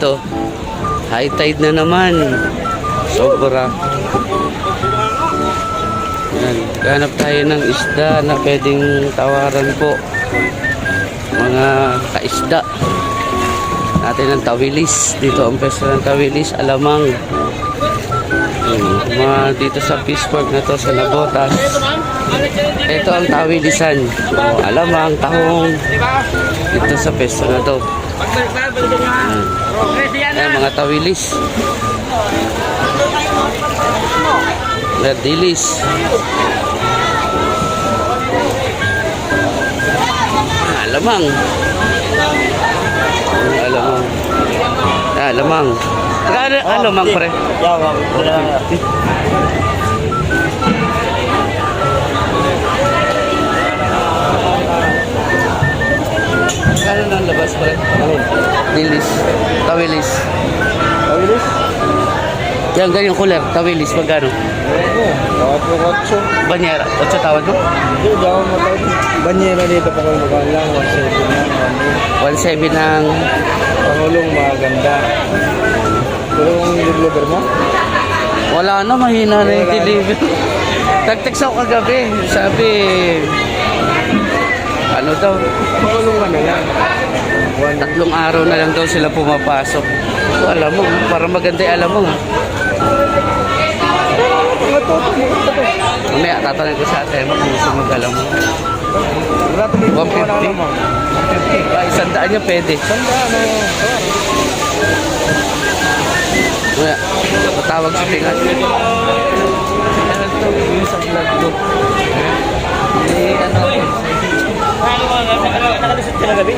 dito. High tide na naman. Sobra. Yan. Ganap tayo ng isda na pwedeng tawaran po. Mga kaisda. Natin ang tawilis. Dito ang pwesto ng tawilis. Alamang. Mga dito sa Peace Park na to sa Nabotas. Ito ang tawilisan. So, alamang, tahong. Dito sa pwesto na to. Ayan, mga tawilis. Verdilis. Alamang. Alamang. Alamang. Alamang pre. Yawang. Ano nang labas pre? Dilis. Tawilis. Tawilis? Yan, ganyang cooler. Tawilis, magkano? Tawad mo 8. Banyera. 8 tawad mo? Hindi, daw matawad. Banyera dito pa kayo magkano lang. 1.7 1.7 lang. ng... Pangulong maganda. Pero ang deliver mo? Wala na, mahina na yung deliver. Tag-text ako kagabi. Sabi... Ano daw? Pangulong ka na lang. 3 araw na lang daw sila pumapasok. So, alam mo, para maganda yung alam mo. Mamaya, tatanong ko sa ate mo kung gusto mag-alam mo. 150? 150? Ay, 100 niya pwede. 100 ano? Mamaya, patawag si Pingas. Ano ito? Yung sa vlog ko. Hindi, ano? Nakalisod ka na gabi?